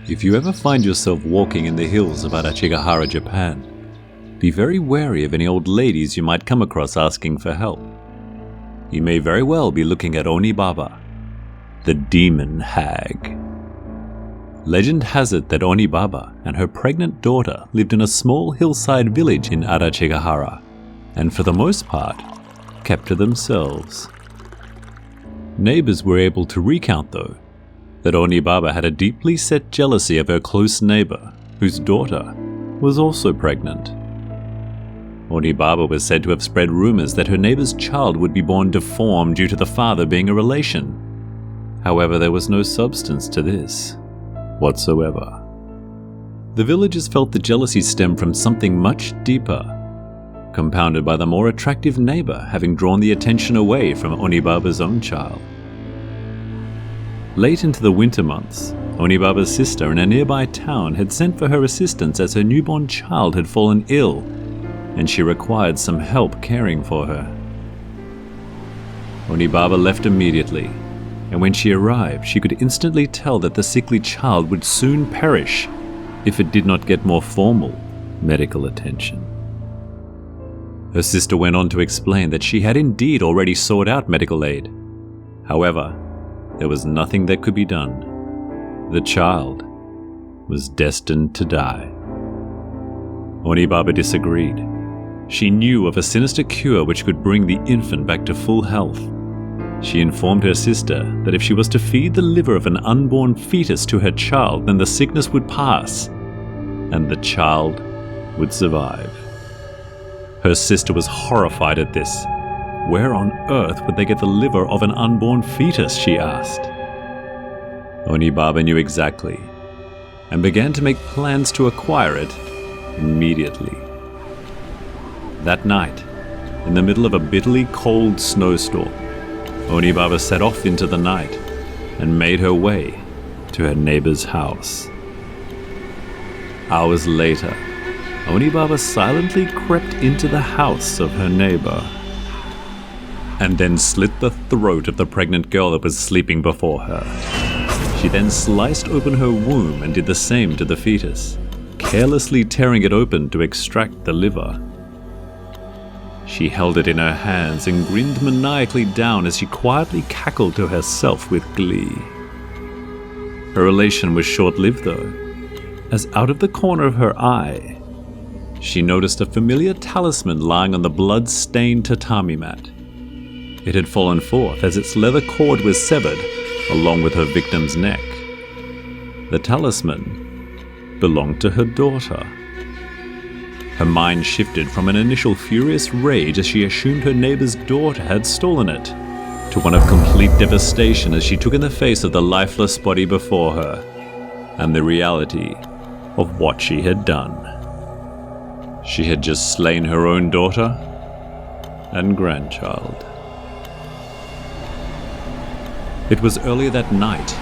If you ever find yourself walking in the hills of Adachigahara, Japan, be very wary of any old ladies you might come across asking for help. You may very well be looking at Oni-baba, the Demon Hag. Legend has it that Oni-baba and her pregnant daughter lived in a small hillside village in Adachigahara, and for the most part, kept to themselves. Neighbors were able to recount, though, that Oni-baba had a deeply set jealousy of her close neighbor, whose daughter was also pregnant. Oni-baba was said to have spread rumors that her neighbor's child would be born deformed due to the father being a relation. However, there was no substance to this whatsoever. The villagers felt the jealousy stemmed from something much deeper, compounded by the more attractive neighbor having drawn the attention away from Oni-baba's own child. Late into the winter months, Oni-baba's sister in a nearby town had sent for her assistance as her newborn child had fallen ill, and she required some help caring for her. Oni-baba left immediately, and when she arrived, she could instantly tell that the sickly child would soon perish if it did not get more formal medical attention. Her sister went on to explain that she had indeed already sought out medical aid. However, there was nothing that could be done. The child was destined to die. Oni-baba disagreed. She knew of a sinister cure which could bring the infant back to full health. She informed her sister that if she was to feed the liver of an unborn fetus to her child, then the sickness would pass, and the child would survive. Her sister was horrified at this. Where on earth would they get the liver of an unborn fetus, she asked. Oni-baba knew exactly, and began to make plans to acquire it immediately. That night, in the middle of a bitterly cold snowstorm, Oni-baba set off into the night and made her way to her neighbor's house. Hours later, Oni-baba silently crept into the house of her neighbor and then slit the throat of the pregnant girl that was sleeping before her. She then sliced open her womb and did the same to the fetus, carelessly tearing it open to extract the liver. She held it in her hands and grinned maniacally down as she quietly cackled to herself with glee. Her elation was short-lived though, as out of the corner of her eye, she noticed a familiar talisman lying on the blood-stained tatami mat. It had fallen forth as its leather cord was severed along with her victim's neck. The talisman belonged to her daughter. Her mind shifted from an initial furious rage as she assumed her neighbor's daughter had stolen it, to one of complete devastation as she took in the face of the lifeless body before her, and the reality of what she had done. She had just slain her own daughter and grandchild. It was earlier that night,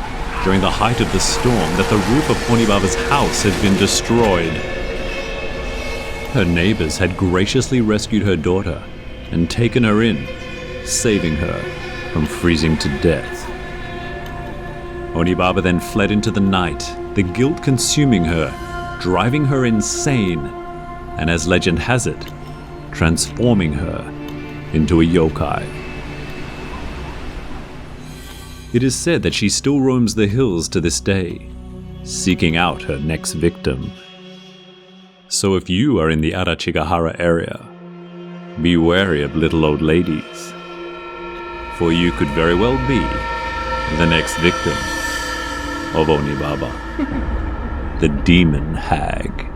during the height of the storm, that the roof of Oni-baba's house had been destroyed. Her neighbors had graciously rescued her daughter and taken her in, saving her from freezing to death. Oni-baba then fled into the night, the guilt consuming her, driving her insane, and as legend has it, transforming her into a yokai. It is said that she still roams the hills to this day, seeking out her next victim. So if you are in the Adachigahara area, be wary of little old ladies, for you could very well be the next victim of Oni-baba, the Demon Hag.